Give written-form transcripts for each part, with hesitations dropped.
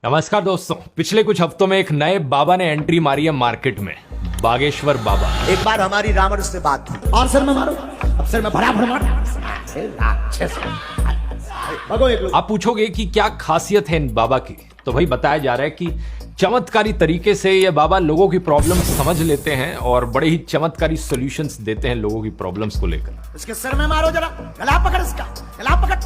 नमस्कार दोस्तों, पिछले कुछ हफ्तों में एक नए बाबा ने एंट्री मारी है मार्केट में, बागेश्वर बाबा। एक बार हमारी रावण से बात थी और सर में मारो, अब सर में भरा राक्षस। आप पूछोगे कि क्या खासियत है इन बाबा की, तो भाई बताया जा रहा है कि चमत्कारी तरीके से ये बाबा लोगों की प्रॉब्लम समझ लेते हैं और बड़े ही चमत्कारी सॉल्यूशंस देते हैं लोगों की प्रॉब्लम्स को लेकर। इसके सर में मारो जरा, गला पकड़ इसका, गला पकड़।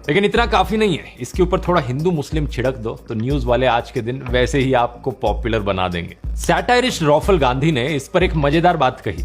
लेकिन इतना काफी नहीं है, इसके ऊपर थोड़ा हिंदू मुस्लिम छिड़क दो तो न्यूज वाले आज के दिन वैसे ही आपको पॉपुलर बना देंगे। सैटायरिस्ट रॉफल गांधी ने इस पर एक मजेदार बात कही,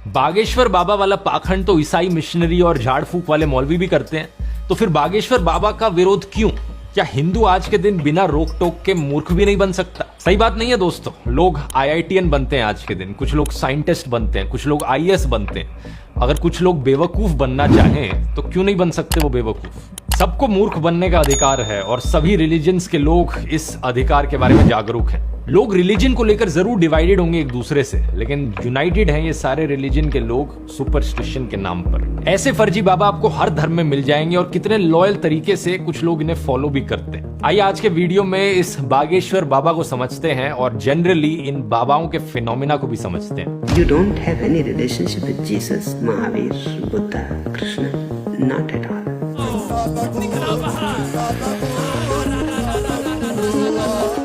बागेश्वर बाबा वाला पाखंड तो ईसाई मिशनरी और झाड़ फूक वाले मौलवी भी करते हैं, तो फिर बागेश्वर बाबा का विरोध क्यों? क्या हिंदू आज के दिन बिना रोक टोक के मूर्ख भी नहीं बन सकता? सही बात नहीं है दोस्तों। लोग IITN बनते हैं आज के दिन, कुछ लोग साइंटिस्ट बनते हैं, कुछ लोग IAS बनते हैं। अगर कुछ लोग बेवकूफ बनना चाहें तो क्यों नहीं बन सकते वो बेवकूफ? सबको मूर्ख बनने का अधिकार है और सभी रिलीजन्स के लोग इस अधिकार के बारे में जागरूक हैं। लोग रिलीजन को लेकर जरूर डिवाइडेड होंगे एक दूसरे से, लेकिन यूनाइटेड हैं ये सारे रिलीजन के लोग सुपरस्टिशन के नाम पर। ऐसे फर्जी बाबा आपको हर धर्म में मिल जाएंगे और कितने लॉयल तरीके से कुछ लोग इन्हें फॉलो भी करते हैं। आइए आज के वीडियो में इस बागेश्वर बाबा को समझते हैं और जनरली इन बाबाओं के फिनोमिना को भी समझते हैं। You don't have any relationship with Jesus, Mahavir, Buddha, Krishna, not at all.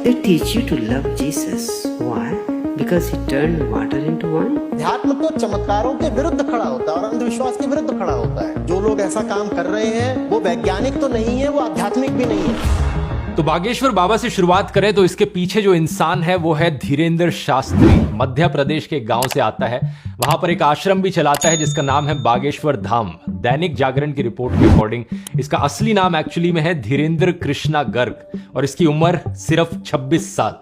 They teach you to love Jesus. Why? Because he turned water into wine. अध्यात्म तो चमत्कारों के विरुद्ध खड़ा होता है और अंधविश्वास के विरुद्ध खड़ा होता है। जो लोग ऐसा काम कर रहे हैं वो वैज्ञानिक तो नहीं है, वो आध्यात्मिक भी नहीं है। तो बागेश्वर बाबा से शुरुआत करें तो इसके पीछे जो इंसान है वो है धीरेंद्र शास्त्री। मध्य प्रदेश के गांव से आता है, वहां पर एक आश्रम भी चलाता है जिसका नाम है बागेश्वर धाम। दैनिक जागरण की रिपोर्ट के अकॉर्डिंग इसका असली नाम एक्चुअली में है धीरेंद्र कृष्णा गर्ग और इसकी उम्र सिर्फ 26 साल,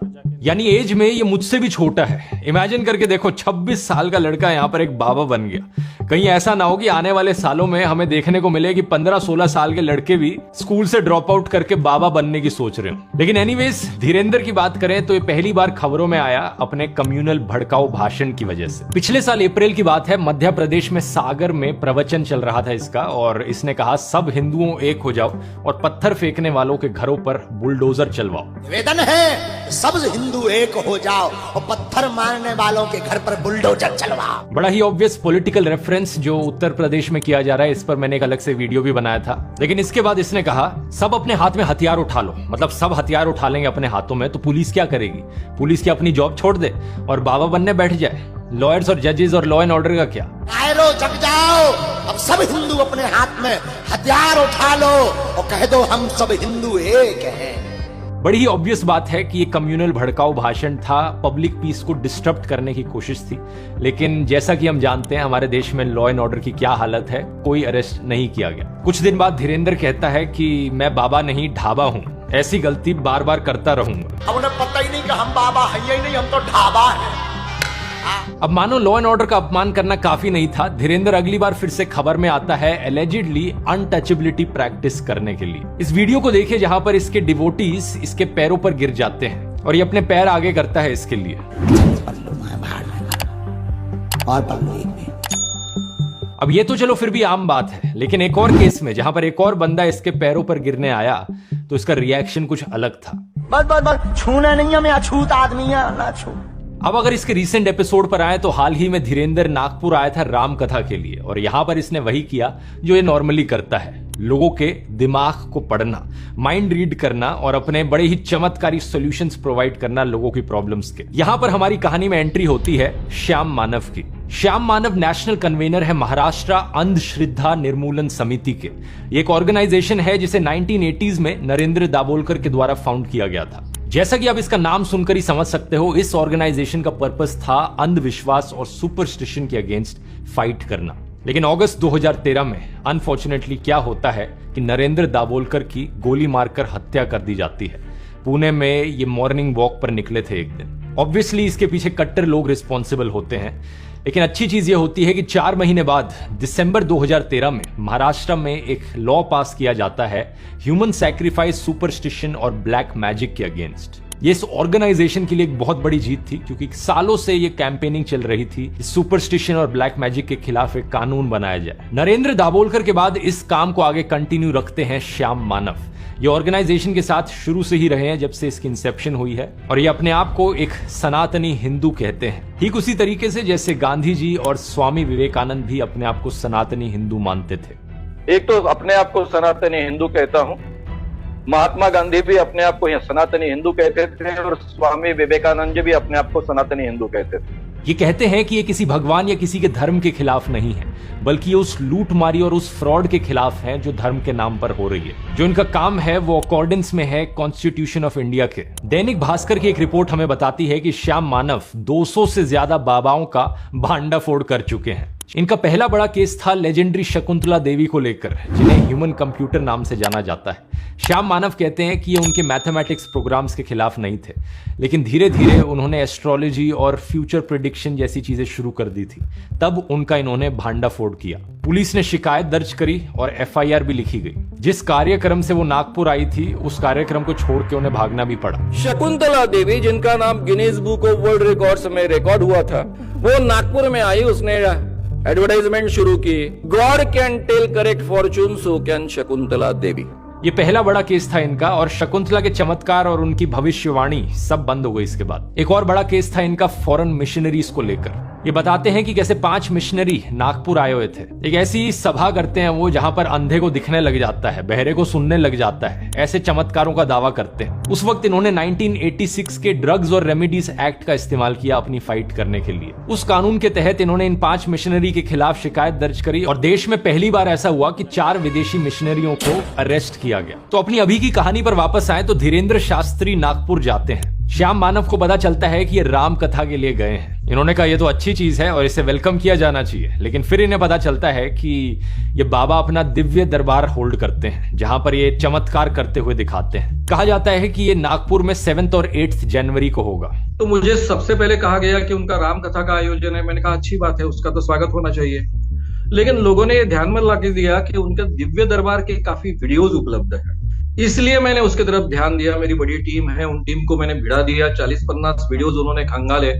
यानी एज में ये मुझसे भी छोटा है। इमेजिन करके देखो, 26 साल का लड़का यहां पर एक बाबा बन गया। कहीं ऐसा ना हो कि आने वाले सालों में हमें देखने को मिले कि 15-16 साल के लड़के भी स्कूल से ड्रॉप आउट करके बाबा बनने की सोच रहे हो। लेकिन एनीवेज, धीरेंद्र की बात करें तो ये पहली बार खबरों में आया अपने कम्युनल भड़काऊ भाषण की वजह से। पिछले साल अप्रैल की बात है, मध्य प्रदेश में सागर में प्रवचन चल रहा था इसका और इसने कहा सब हिंदुओं एक हो जाओ और पत्थर फेंकने वालों के घरों पर बुलडोजर चलवाओ। निवेदन है सब हिंदू एक हो जाओ और पत्थर मारने वालों के घर पर बुलडोजर चलवाओ। बड़ा ही ऑब्वियस पॉलिटिकल रेफरेंस जो उत्तर प्रदेश में किया जा रहा है, इस पर मैंने एक अलग से वीडियो भी बनाया था। लेकिन इसके बाद इसने कहा सब अपने हाथ में हथियार उठा लो, मतलब सब हथियार उठा लेंगे अपने हाथों में तो पुलिस क्या करेगी? पुलिस की अपनी जॉब छोड़ दे और बाबा बनने बैठ जाए। लॉयर्स और जजेस और लॉ एंड ऑर्डर का क्या? आयरो जग जाओ, अब सब हिंदू अपने हाथ में हथियार उठा लो और कह दो हम सब हिंदू एक हैं। बड़ी ही ऑब्वियस बात है कि ये कम्युनल भड़काऊ भाषण था, पब्लिक पीस को डिस्टर्ब करने की कोशिश थी। लेकिन जैसा कि हम जानते हैं हमारे देश में लॉ एंड ऑर्डर की क्या हालत है, कोई अरेस्ट नहीं किया गया। कुछ दिन बाद धीरेंद्र कहता है कि मैं बाबा नहीं ढाबा हूँ, ऐसी गलती बार बार करता रहूंगा। अब उन्हें पता ही नहीं कि हम बाबा हैं ही नहीं, हम तो ढाबा हैं। अब मानो लॉ एंड ऑर्डर का अपमान करना काफी नहीं था, धीरेंद्र अगली बार फिर से खबर में आता है एलिजिडली अनटचेबिलिटी प्रैक्टिस करने के लिए। इस वीडियो को देखिए जहां पर इसके डिवोटीज इसके पैरों पर गिर जाते हैं और ये अपने पैर आगे करता है इसके लिए। अब ये तो चलो फिर भी आम बात है, लेकिन एक और केस में जहां पर एक और बंदा इसके पैरों पर गिरने आया तो इसका रिएक्शन कुछ अलग था। बस छूना नहीं है, मैं अछूत आदमी है ना छू। अब अगर इसके रीसेंट एपिसोड पर आए तो हाल ही में धीरेंद्र नागपुर आया था राम कथा के लिए और यहां पर इसने वही किया जो ये नॉर्मली करता है, लोगों के दिमाग को पढ़ना, माइंड रीड करना और अपने बड़े ही चमत्कारी सॉल्यूशंस प्रोवाइड करना लोगों की प्रॉब्लम्स के। यहां पर हमारी कहानी में एंट्री होती है श्याम मानव की। श्याम मानव नेशनल कन्वेनर है महाराष्ट्र अंधश्रद्धा निर्मूलन समिति के। ये एक ऑर्गेनाइजेशन है जिसे 1980s में नरेंद्र दाभोलकर के द्वारा फाउंड किया गया था। जैसा कि आप इसका नाम सुनकर ही समझ सकते हो, इस ऑर्गेनाइजेशन का पर्पस था अंधविश्वास और सुपरस्टिशन के अगेंस्ट फाइट करना। लेकिन अगस्त 2013 में अनफॉर्चुनेटली क्या होता है कि नरेंद्र दाभोलकर की गोली मारकर हत्या कर दी जाती है। पुणे में ये मॉर्निंग वॉक पर निकले थे एक दिन। ऑब्वियसली इसके पीछे कट्टर लोग रिस्पॉन्सिबल होते हैं, लेकिन अच्छी चीज ये होती है कि 4 महीने बाद दिसंबर 2013 में महाराष्ट्र में एक लॉ पास किया जाता है ह्यूमन सैक्रिफाइस, सुपरस्टिशन और ब्लैक मैजिक के अगेंस्ट। ये इस ऑर्गेनाइजेशन के लिए एक बहुत बड़ी जीत थी क्योंकि सालों से ये कैंपेनिंग चल रही थी, सुपरस्टिशन और ब्लैक मैजिक के खिलाफ एक कानून बनाया जाए। नरेंद्र दाभोलकर के बाद इस काम को आगे कंटिन्यू रखते हैं श्याम मानव। ये ऑर्गेनाइजेशन के साथ शुरू से ही रहे हैं जब से इसकी इंसेप्शन हुई है, और ये अपने आप को एक सनातनी हिंदू कहते हैं, ठीक उसी तरीके से जैसे गांधी जी और स्वामी विवेकानंद भी अपने आप को सनातनी हिंदू मानते थे। एक तो अपने आप को सनातनी हिंदू कहता हूँ, महात्मा गांधी भी अपने आप को सनातनी हिंदू कहते थे और स्वामी विवेकानंद जी भी अपने आप को सनातनी हिंदू कहते थे। ये कहते हैं कि ये किसी भगवान या किसी के धर्म के खिलाफ नहीं है, बल्कि उस लूटमारी और उस फ्रॉड के खिलाफ है जो धर्म के नाम पर हो रही है। जो इनका काम है वो अकॉर्डेंस में है कॉन्स्टिट्यूशन ऑफ इंडिया के। दैनिक भास्कर की एक रिपोर्ट हमें बताती है कि श्याम मानव 200 से ज्यादा बाबाओं का भांडाफोड़ कर चुके हैं। इनका पहला बड़ा केस था लेजेंडरी शकुंतला देवी को लेकर, जिन्हें ह्यूमन कंप्यूटर नाम से जाना जाता है। श्याम मानव कहते हैं कि ये उनके मैथमेटिक्स प्रोग्राम्स के खिलाफ नहीं थे, लेकिन धीरे धीरे उन्होंने एस्ट्रोलॉजी और फ्यूचर प्रेडिक्शन जैसी चीजें शुरू कर दी थी, तब उनका इन्होंने भांडाफोड़ किया। पुलिस ने शिकायत दर्ज करी और FIR भी लिखी गई। जिस कार्यक्रम से वो नागपुर आई थी, उस कार्यक्रम को छोड़ के उन्हें भागना भी पड़ा। शकुंतला देवी, जिनका नाम Guinness book of world records में रिकॉर्ड हुआ था, वो नागपुर में आई, उसने एडवर्टाइजमेंट शुरू की, God can tell correct fortune, so can Shakuntala Devi. ये पहला बड़ा केस था इनका, और शकुंतला के चमत्कार और उनकी भविष्यवाणी सब बंद हो गई इसके बाद। एक और बड़ा केस था इनका फॉरेन मिशनरीज को लेकर। ये बताते हैं कि कैसे 5 मिशनरी नागपुर आए हुए थे। एक ऐसी सभा करते हैं वो जहां पर अंधे को दिखने लग जाता है, बहरे को सुनने लग जाता है, ऐसे चमत्कारों का दावा करते हैं। उस वक्त इन्होंने 1986 के ड्रग्स और रेमेडीज एक्ट का इस्तेमाल किया अपनी फाइट करने के लिए। उस कानून के तहत इन्होंने इन 5 मिशनरी के खिलाफ शिकायत दर्ज करी, और देश में पहली बार ऐसा हुआ कि 4 विदेशी मिशनरियों को अरेस्ट किया गया। तो अपनी अभी की कहानी पर वापस आए तो धीरेंद्र शास्त्री नागपुर जाते हैं। श्याम मानव को पता चलता है कि ये राम कथा के लिए गए हैं। इन्होंने कहा ये तो अच्छी चीज है और इसे वेलकम किया जाना चाहिए, लेकिन फिर इन्हें पता चलता है कि ये बाबा अपना दिव्य दरबार होल्ड करते हैं, जहां पर ये चमत्कार करते हुए दिखाते हैं। कहा जाता है कि ये नागपुर में 7 और 8 जनवरी को होगा। तो मुझे सबसे पहले कहा गया कि उनका राम कथा का आयोजन है। मैंने कहा अच्छी बात है, उसका तो स्वागत होना चाहिए, लेकिन लोगों ने ये ध्यान में ला के दिया कि उनके दिव्य दरबार के काफी वीडियोज उपलब्ध है, इसलिए मैंने उसके तरफ ध्यान दिया। मेरी बड़ी टीम है, उन टीम को मैंने भिड़ा दिया। 40-50 वीडियोज उन्होंने खंगाले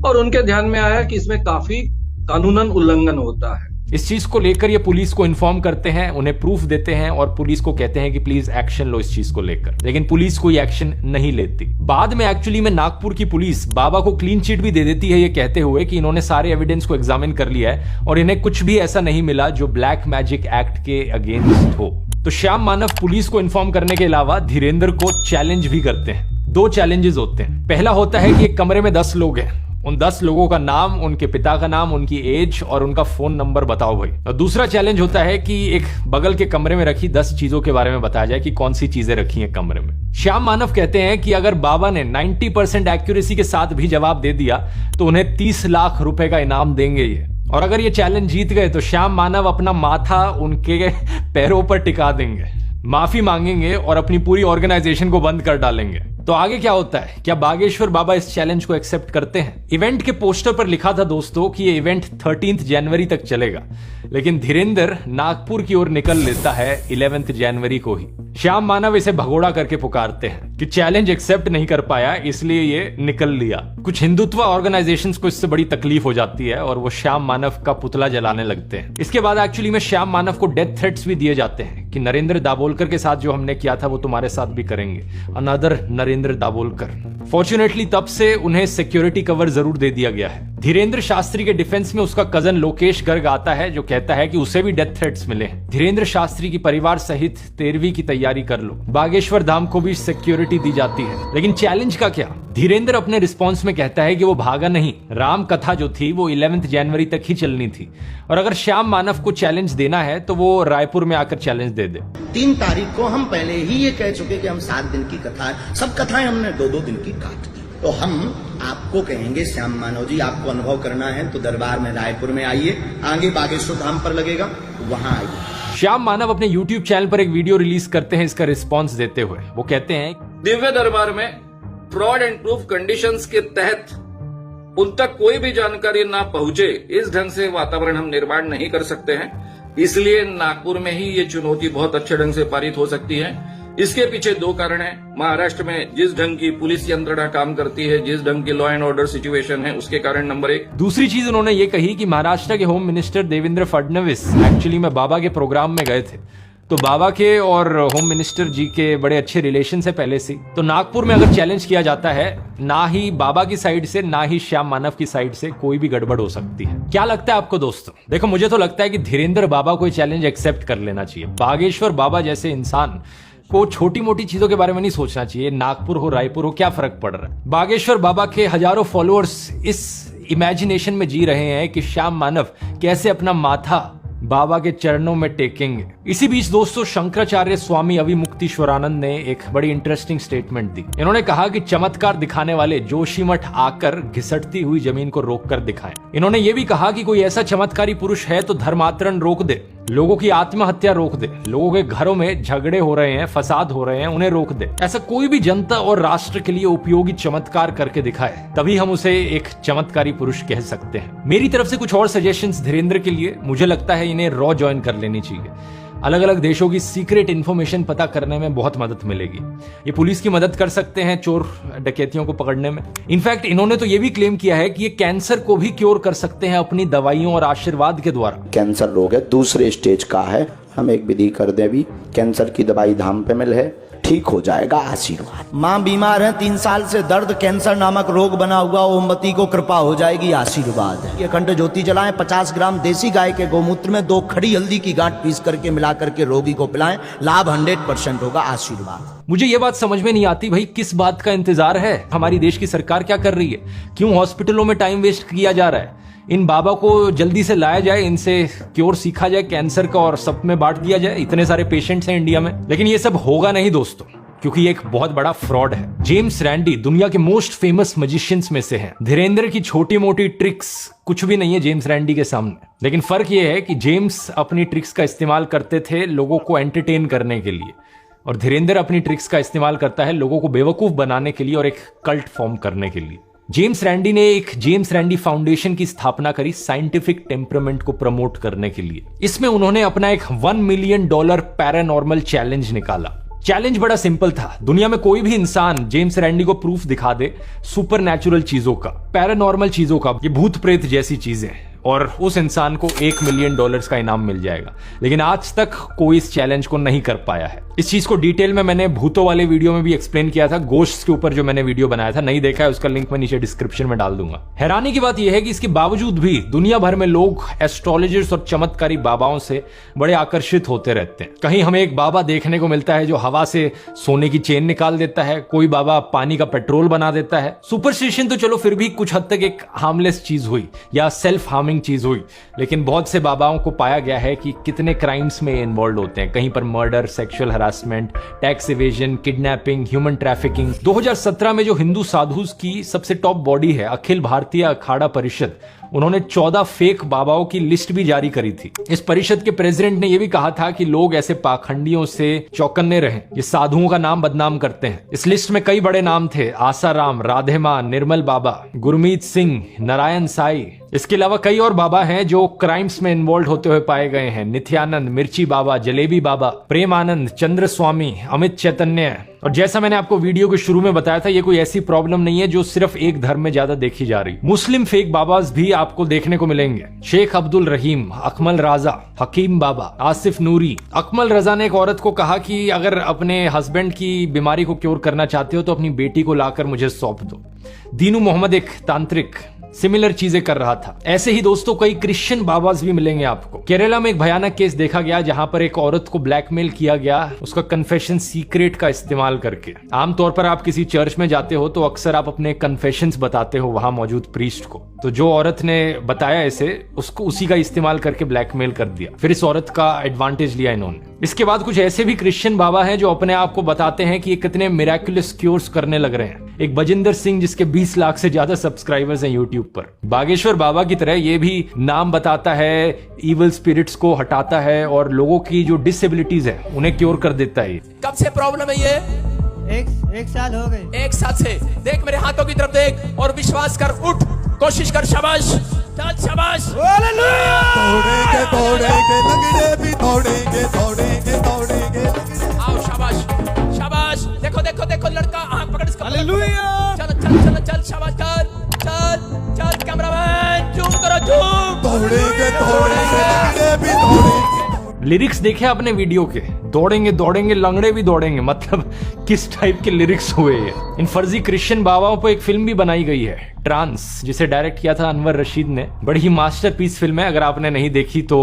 और उनके ध्यान में आया कि इसमें काफी कानूनन उल्लंघन होता है। इस चीज को लेकर ये पुलिस को इन्फॉर्म करते हैं, उन्हें प्रूफ देते हैं और पुलिस को कहते हैं कि प्लीज एक्शन लो इस चीज को लेकर, लेकिन पुलिस कोई एक्शन नहीं लेती। बाद में एक्चुअली में नागपुर की पुलिस बाबा को क्लीन चिट भी दे देती है, ये कहते हुए कि इन्होंने सारे एविडेंस को एग्जामिन कर लिया है और इन्हें कुछ भी ऐसा नहीं मिला जो ब्लैक मैजिक एक्ट के अगेंस्ट हो। तो श्याम मानव पुलिस को इन्फॉर्म करने के अलावा धीरेंद्र को चैलेंज भी करते हैं। 2 चैलेंजेस होते हैं। पहला होता है कि एक कमरे में 10 लोग हैं, उन 10 लोगों का नाम, उनके पिता का नाम, उनकी एज और उनका फोन नंबर बताओ भाई। और दूसरा चैलेंज होता है कि एक बगल के कमरे में रखी 10 चीजों के बारे में बताया जाए कि कौन सी चीजें रखी हैं कमरे में। श्याम मानव कहते हैं कि अगर बाबा ने 90% एक्यूरेसी के साथ भी जवाब दे दिया तो उन्हें 30 लाख रुपए का इनाम देंगे ये, और अगर ये चैलेंज जीत गए तो श्याम मानव अपना माथा उनके पैरों पर टिका देंगे, माफी मांगेंगे और अपनी पूरी ऑर्गेनाइजेशन को बंद कर डालेंगे। तो आगे क्या होता है? क्या बागेश्वर बाबा इस चैलेंज को एक्सेप्ट करते हैं? इवेंट के पोस्टर पर लिखा था दोस्तों कि ये इवेंट 13 जनवरी तक चलेगा, लेकिन धीरेंद्र नागपुर की ओर निकल लेता है 11 जनवरी को ही। श्याम मानव इसे भगोड़ा करके पुकारते हैं कि चैलेंज एक्सेप्ट नहीं कर पाया इसलिए ये निकल लिया। कुछ हिंदुत्व ऑर्गेनाइजेशंस को इससे बड़ी तकलीफ हो जाती है और वो श्याम मानव का पुतला जलाने लगते हैं। इसके बाद एक्चुअली में श्याम मानव को डेथ थ्रेट्स भी दिए जाते हैं कि नरेंद्र दाभोलकर के साथ जो हमने किया था वो तुम्हारे साथ भी करेंगे, अनदर नरेंद्र दाभोलकर। फॉर्चुनेटली तब से उन्हें सिक्योरिटी कवर जरूर दे दिया गया है। धीरेंद्र शास्त्री के डिफेंस में उसका कजन लोकेश गर्ग आता है जो कहता है कि उसे भी डेथ थ्रेट्स मिले हैं। धीरेंद्र शास्त्री की परिवार सहित 13वीं की तैयारी कर लो। बागेश्वर धाम को भी सिक्योरिटी दी जाती है, लेकिन चैलेंज का क्या? धीरेंद्र अपने रिस्पॉन्स में कहता है कि वो भागा नहीं, राम कथा जो थी वो 11 जनवरी तक ही चलनी थी, और अगर श्याम मानव को चैलेंज देना है तो वो रायपुर में आकर चैलेंज दे दे। 3 तारीख को हम पहले ही ये कह चुके कि हम 7 दिन की कथा है, सब कथाएं हमने 2-2 दिन की काट दी। तो हम आपको कहेंगे श्याम मानव जी, आपको अनुभव करना है तो दरबार में रायपुर में आइए, आगे बागेश्वर धाम पर लगेगा, वहां आइए। श्याम मानव अपने YouTube चैनल पर एक वीडियो रिलीज करते हैं इसका रिस्पॉन्स देते हुए। वो कहते हैं, दिव्य दरबार में फ्रॉड एंड प्रूफ कंडीशंस के तहत उन तक कोई भी जानकारी ना पहुंचे, इस ढंग से वातावरण हम निर्माण नहीं कर सकते हैं। इसलिए नागपुर में ही ये चुनौती बहुत अच्छे ढंग से पारित हो सकती है। इसके पीछे 2 कारण हैं। महाराष्ट्र में जिस ढंग की पुलिस यंत्रणा काम करती है, जिस ढंग की लॉ एंड ऑर्डर सिचुएशन है, उसके कारण नंबर 1। दूसरी चीज उन्होंने ये कही कि महाराष्ट्र के home minister Devendra Fadnavis actually में बाबा के प्रोग्राम में गए थे। तो बाबा के और होम मिनिस्टर जी के बड़े अच्छे रिलेशन है पहले से। तो नागपुर में अगर चैलेंज किया जाता है, ना ही बाबा की साइड से ना ही श्याम मानव की साइड से कोई भी गड़बड़ हो सकती है। क्या लगता है आपको दोस्तों? देखो, मुझे तो लगता है कि धीरेंद्र बाबा को चैलेंज एक्सेप्ट कर लेना चाहिए। बागेश्वर बाबा जैसे इंसान को छोटी मोटी चीजों के बारे में नहीं सोचना चाहिए। नागपुर हो रायपुर हो, क्या फर्क पड़ रहा है। बागेश्वर बाबा के हजारों फॉलोअर्स इस इमेजिनेशन में जी रहे हैं कि श्याम मानव कैसे अपना माथा बाबा के चरणों में टेकेंगे। इसी बीच दोस्तों, शंकराचार्य स्वामी अविमुक्तेश्वरानंद ने एक बड़ी इंटरेस्टिंग स्टेटमेंट दी। इन्होंने कहा कि चमत्कार दिखाने वाले जोशीमठ आकर घिसटती हुई जमीन को रोककर दिखाएं। इन्होंने ये भी कहा कि कोई ऐसा चमत्कारी पुरुष है तो धर्मांतरण रोक दे, लोगों की आत्महत्या रोक दे, लोगों के घरों में झगड़े हो रहे हैं, फसाद हो रहे हैं, उन्हें रोक दे। ऐसा कोई भी जनता और राष्ट्र के लिए उपयोगी चमत्कार करके दिखाए, तभी हम उसे एक चमत्कारी पुरुष कह सकते हैं। मेरी तरफ से कुछ और सजेशंस धीरेंद्र के लिए। मुझे लगता है इन्हें रॉ ज्वाइन कर लेनी चाहिए। अलग अलग देशों की सीक्रेट इंफॉर्मेशन पता करने में बहुत मदद मिलेगी। ये पुलिस की मदद कर सकते हैं चोर डकैतियों को पकड़ने में। इनफैक्ट इन्होंने तो ये भी क्लेम किया है कि ये कैंसर को भी क्योर कर सकते हैं अपनी दवाइयों और आशीर्वाद के द्वारा। कैंसर रोग है, दूसरे स्टेज का है, हम एक विधि कर दे भी, कैंसर की दवाई धाम पे मिल है, ठीक हो जाएगा, आशीर्वाद। माँ बीमार है 3 साल से, दर्द कैंसर नामक रोग बना हुआ, ओमवती को कृपा हो जाएगी, आशीर्वाद। ये अखंड ज्योति जलाएं, 50 ग्राम देसी गाय के गोमूत्र में 2 खड़ी हल्दी की गांठ पीस करके मिला करके रोगी को पिलाएं, लाभ 100% होगा, आशीर्वाद। मुझे ये बात समझ में नहीं आती भाई, किस बात का इंतजार है? हमारी देश की सरकार क्या कर रही है? क्यों हॉस्पिटलों में टाइम वेस्ट किया जा रहा है? इन बाबा को जल्दी से लाया जाए, इनसे क्योर सीखा जाए कैंसर का और सब में बांट दिया जाए। इतने सारे पेशेंट्स हैं इंडिया में। लेकिन ये सब होगा नहीं दोस्तों, क्योंकि ये एक बहुत बड़ा फ्रॉड है। जेम्स रैंडी दुनिया के मोस्ट फेमस मैजिशियंस में से हैं। धीरेंद्र की छोटी मोटी ट्रिक्स कुछ भी नहीं है जेम्स रैंडी के सामने। लेकिन फर्क ये है कि जेम्स अपनी ट्रिक्स का इस्तेमाल करते थे लोगों को एंटरटेन करने के लिए, और धीरेंद्र अपनी ट्रिक्स का इस्तेमाल करता है लोगों को बेवकूफ बनाने के लिए और एक कल्ट फॉर्म करने के लिए। जेम्स रैंडी ने एक जेम्स रैंडी फाउंडेशन की स्थापना करी साइंटिफिक टेम्परामेंट को प्रमोट करने के लिए। इसमें उन्होंने अपना एक $1 मिलियन पैरानॉर्मल चैलेंज निकाला। चैलेंज बड़ा सिंपल था। दुनिया में कोई भी इंसान जेम्स रैंडी को प्रूफ दिखा दे सुपर नेचुरल चीजों का, पैरानॉर्मल चीजों का, ये भूत प्रेत जैसी चीजें, और उस इंसान को $1 मिलियन का इनाम मिल जाएगा। लेकिन आज तक कोई इस चैलेंज को नहीं कर पाया है। इस चीज को डिटेल में मैंने भूतों वाले वीडियो में भी एक्सप्लेन किया था, गोश्त के ऊपर जो मैंने वीडियो बनाया था। नहीं देखा है उसका लिंक मैं नीचे डिस्क्रिप्शन में डाल दूंगा। हैरानी की बात यह है कि इसके बावजूद भी दुनिया भर में लोग एस्ट्रोलॉजर्स और चमत्कारी बाबाओं से बड़े आकर्षित होते रहते हैं। कहीं हमें एक बाबा देखने को मिलता है जो हवा से सोने की चेन निकाल देता है, कोई बाबा पानी का पेट्रोल बना देता है। सुपरस्टिशन तो चलो फिर भी कुछ हद तक एक हार्मलेस चीज हुई या सेल्फ हार्मिंग चीज हुई, लेकिन बहुत से बाबाओं को पाया गया है कि कितने क्राइम्स में इन्वॉल्व होते हैं। कहीं पर murder, sexual harassment, tax evasion, kidnapping, human trafficking. 2017 में जो हिंदू साधुस की सबसे टॉप बॉडी है अखिल भारतीय अखाड़ा परिषद, उन्होंने 14 फेक बाबाओं की लिस्ट भी जारी करी थी। इस परिषद के प्रेसिडेंट ने यह भी कहा था कि लोग ऐसे पाखंडियों से चौकन्ने रहें, ये साधुओं का नाम बदनाम करते हैं। इस लिस्ट में कई बड़े नाम थे, आसाराम, राधे मां, निर्मल बाबा, गुरमीत सिंह, नारायण साई। इसके अलावा कई और बाबा हैं जो क्राइम्स में इन्वॉल्व होते हुए पाए गए हैं। नित्यानंद, मिर्ची बाबा, जलेबी बाबा, प्रेम आनंद, चंद्र स्वामी, अमित चैतन्य। और जैसा मैंने आपको वीडियो के शुरू में बताया था, ये कोई ऐसी प्रॉब्लम नहीं है जो सिर्फ एक धर्म में ज्यादा देखी जा रही। मुस्लिम फेक बाबाज भी आपको देखने को मिलेंगे। शेख अब्दुल रहीम, अकमल राजा, हकीम बाबा, आसिफ नूरी। अकमल रजा ने एक औरत को कहा कि अगर अपने हस्बैंड की बीमारी को क्योर करना चाहते हो तो अपनी बेटी को लाकर मुझे सौंप दो। दीनू मोहम्मद एक तांत्रिक सिमिलर चीजें कर रहा था। ऐसे ही दोस्तों कई क्रिश्चियन बाबाज भी मिलेंगे आपको। केरला में एक भयानक केस देखा गया जहां पर एक औरत को ब्लैकमेल किया गया उसका कन्फेशन सीक्रेट का इस्तेमाल करके। आमतौर पर आप किसी चर्च में जाते हो तो अक्सर आप अपने कन्फेशंस बताते हो वहां मौजूद प्रीस्ट को। तो जो औरत ने बताया इसे, उसको उसी का इस्तेमाल करके ब्लैकमेल कर दिया। फिर इस औरत का एडवांटेज लिया इन्होंने। इसके बाद कुछ ऐसे भी क्रिश्चियन बाबा हैं जो अपने आप को बताते हैं कि ये कितने मिराकुलस क्योर्स करने लग रहे हैं। एक बजिंदर सिंह जिसके 20 लाख से ज्यादा सब्सक्राइबर्स हैं यूट्यूब पर। बागेश्वर बाबा की तरह ये भी नाम बताता है, इविल स्पिरिट्स को हटाता है और लोगों की जो डिसेबिलिटीज है उन्हें क्योर कर देता है। कब से प्रॉब्लम है ये? एक साल हो गए। 1 साल से। देख मेरे हाथों की तरफ देख और विश्वास कर, उठ, कोशिश कर, शाबाश, चल शाबाश। तोड़ेंगे तोड़ेंगे लगड़े भी तोड़ेंगे तोड़ेंगे तोड़ेंगे। आओ शाबाश शाबाश। देखो देखो देखो लड़का आंख पकड़ इसका। हालेलुया। चल चल चल चल शाबाश कर, चल चल कैमरामैन जूम करो, जूम। तोड़ेंगे तोड़ेंगे लगड़े भी तोड़ेंगे। लिरिक्स देखे आपने वीडियो के, दौड़ेंगे दौड़ेंगे लंगड़े भी दौड़ेंगे, मतलब किस टाइप के लिरिक्स हुए ये। इन फर्जी क्रिश्चियन बाबाओं पर एक फिल्म भी बनाई गई है, ट्रांस, जिसे डायरेक्ट किया था अनवर रशीद ने। बड़ी ही मास्टरपीस फिल्म है, अगर आपने नहीं देखी तो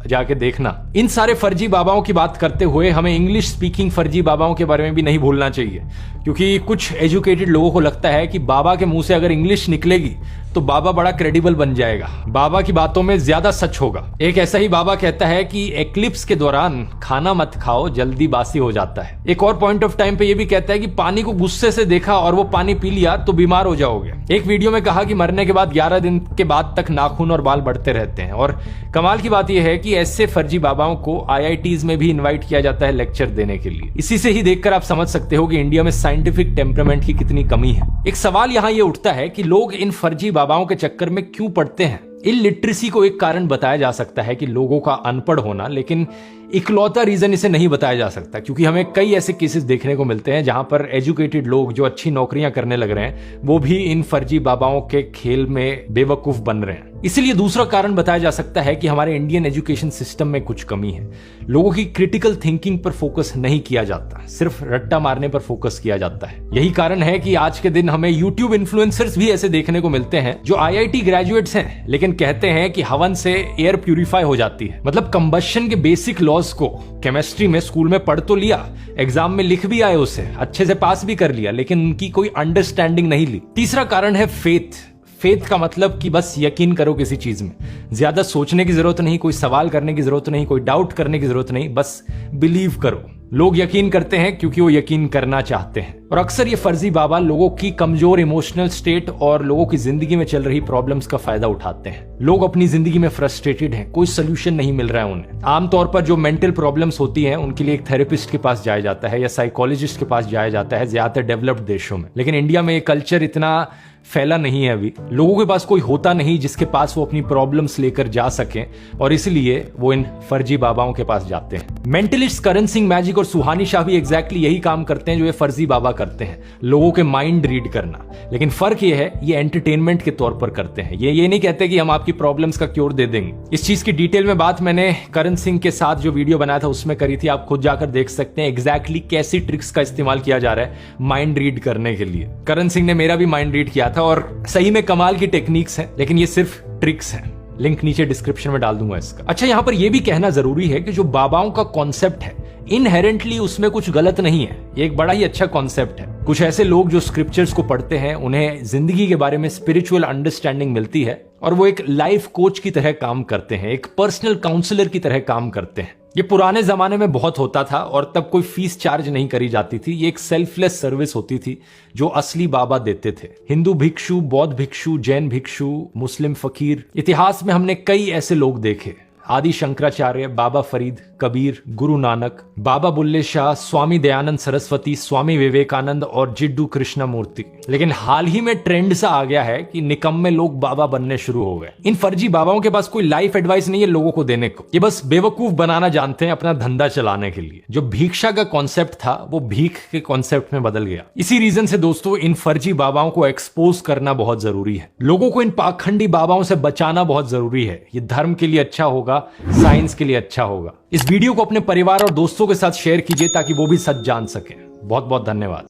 जाके देखना। इन सारे फर्जी बाबाओं की बात करते हुए हमें इंग्लिश स्पीकिंग फर्जी बाबाओं के बारे में भी नहीं भूलना चाहिए, क्योंकि कुछ एजुकेटेड लोगों को लगता है कि बाबा के मुंह से अगर इंग्लिश निकलेगी तो बाबा बड़ा क्रेडिबल बन जाएगा, बाबा की बातों में ज्यादा सच होगा। एक ऐसा ही बाबा कहता है कि एक्लिप्स के दौरान खाना मत खाओ, जल्दी बासी हो जाता है। एक और पॉइंट ऑफ टाइम पे ये भी कहता है कि पानी को गुस्से से देखा और वो पानी पी लिया तो बीमार हो जाओगे। एक वीडियो में कहा कि मरने के बाद 11 दिन के बाद तक नाखून और बाल बढ़ते रहते हैं। और कमाल की बात यह है कि ऐसे फर्जी बाबाओं को IITs में भी इन्वाइट किया जाता है लेक्चर देने के लिए। इसी से ही देखकर आप समझ सकते हो कि इंडिया में साइंटिफिक टेम्परामेंट की कितनी कमी है। एक सवाल यहाँ ये उठता है कि लोग इन फर्जी बाबाओं के चक्कर में क्यों पड़ते हैं। इलिटरेसी को एक कारण बताया जा सकता है कि लोगों का अनपढ़ होना, लेकिन इकलौता रीजन इसे नहीं बताया जा सकता, क्योंकि हमें कई ऐसे केसेस देखने को मिलते हैं जहां पर एजुकेटेड लोग जो अच्छी नौकरियां करने लग रहे हैं वो भी इन फर्जी बाबाओं के खेल में बेवकूफ बन रहे हैं। इसीलिए दूसरा कारण बताया जा सकता है कि हमारे इंडियन एजुकेशन सिस्टम में कुछ कमी है। लोगों की क्रिटिकल थिंकिंग पर फोकस नहीं किया जाता, सिर्फ रट्टा मारने पर फोकस किया जाता है। यही कारण है कि आज के दिन हमें यूट्यूब इन्फ्लुएंसर्स भी ऐसे देखने को मिलते हैं जो IIT ग्रेजुएट्स हैं, लेकिन कहते हैं कि हवन से एयर प्यूरिफाई हो जाती है। मतलब कंबशन के बेसिक लॉज को केमिस्ट्री में स्कूल में पढ़ तो लिया, एग्जाम में लिख भी आए, उसे अच्छे से पास भी कर लिया, लेकिन उनकी कोई अंडरस्टैंडिंग नहीं ली। तीसरा कारण है फेथ। फेथ का मतलब कि बस यकीन करो किसी चीज में, ज्यादा सोचने की जरूरत नहीं, कोई सवाल करने की जरूरत नहीं, कोई डाउट करने की जरूरत नहीं, बस बिलीव करो। लोग यकीन करते हैं क्योंकि वो यकीन करना चाहते हैं। और अक्सर ये फर्जी बाबा लोगों की कमजोर इमोशनल स्टेट और लोगों की जिंदगी में चल रही प्रॉब्लम्स का फायदा उठाते हैं। लोग अपनी जिंदगी में फ्रस्ट्रेटेड हैं, कोई सोल्यूशन नहीं मिल रहा है उन्हें। आमतौर पर जो मेंटल प्रॉब्लम्स होती हैं उनके लिए एक थेरेपिस्ट के पास जाया जाता है या साइकोलॉजिस्ट के पास जाया जाता है, ज्यादातर डेवलप्ड देशों में। लेकिन इंडिया में ये कल्चर इतना फैला नहीं है अभी। लोगों के पास कोई होता नहीं जिसके पास वो अपनी प्रॉब्लम्स लेकर जा सकें, और इसलिए वो इन फर्जी बाबाओं के पास जाते हैं। मेंटलिस्ट करण सिंह मैजिक और सुहानी शाह भी एग्जैक्टली यही काम करते हैं जो ये फर्जी बाबा करते हैं, लोगों के माइंड रीड करना। लेकिन फर्क ये है, ये एंटरटेनमेंट के तौर पर करते हैं। ये नहीं कहते कि हम आपकी प्रॉब्लम्स का क्योर दे देंगे। इस चीज की डिटेल में बात मैंने करण सिंह के साथ जो वीडियो बनाया था उसमें करी थी, आप खुद जाकर देख सकते हैं एग्जैक्टली कैसी ट्रिक्स का इस्तेमाल किया जा रहा है माइंड रीड करने के लिए। करण सिंह ने मेरा भी माइंड रीड किया था और सही में कमाल की टेक्निक्स हैं, लेकिन ये सिर्फ ट्रिक्स हैं। लिंक नीचे डिस्क्रिप्शन में डाल दूंगा इसका। अच्छा, यहां पर यह भी कहना जरूरी है कि जो बाबाओं का कॉन्सेप्ट है इनहेरेंटली उसमें कुछ गलत नहीं है, ये एक बड़ा ही अच्छा कॉन्सेप्ट है। कुछ ऐसे लोग जो स्क्रिप्चर्स को पढ़ते हैं उन्हें जिंदगी के बारे में स्पिरिचुअल अंडरस्टैंडिंग मिलती है और वो एक लाइफ कोच की तरह काम करते हैं, एक पर्सनल काउंसलर की तरह काम करते हैं। ये पुराने जमाने में बहुत होता था और तब कोई फीस चार्ज नहीं करी जाती थी। ये एक सेल्फलेस सर्विस होती थी जो असली बाबा देते थे। हिंदू भिक्षु, बौद्ध भिक्षु, जैन भिक्षु, मुस्लिम फकीर, इतिहास में हमने कई ऐसे लोग देखे। आदि शंकराचार्य, बाबा फरीद, कबीर, गुरु नानक, बाबा बुल्ले शाह, स्वामी दयानंद सरस्वती, स्वामी विवेकानंद और जिड्डू कृष्णमूर्ति। लेकिन हाल ही में ट्रेंड सा आ गया है कि निकम्मे लोग बाबा बनने शुरू हो गए। इन फर्जी बाबाओं के पास कोई लाइफ एडवाइस नहीं है लोगों को देने को, ये बस बेवकूफ बनाना जानते हैं अपना धंधा चलाने के लिए। जो भिक्षा का कॉन्सेप्ट था वो भीख के कॉन्सेप्ट में बदल गया। इसी रीजन से दोस्तों इन फर्जी बाबाओं को एक्सपोज करना बहुत जरूरी है। लोगों को इन पाखंडी बाबाओं से बचाना बहुत जरूरी है। ये धर्म के लिए अच्छा होगा, साइंस के लिए अच्छा होगा। इस वीडियो को अपने परिवार और दोस्तों के साथ शेयर कीजिए ताकि वो भी सच जान सकें। बहुत बहुत धन्यवाद।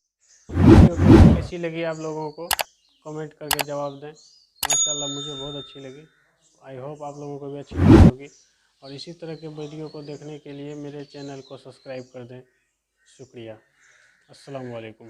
कैसी लगी आप लोगों को कमेंट करके जवाब दें। माशाल्लाह मुझे बहुत अच्छी लगी। आई होप आप लोगों को भी अच्छी लगी होगी। और इसी तरह के वीडियो को देखने के लिए मेरे चैनल को सब्सक्राइब कर दें। शुक्रिया। अस्सलाम वालेकुम।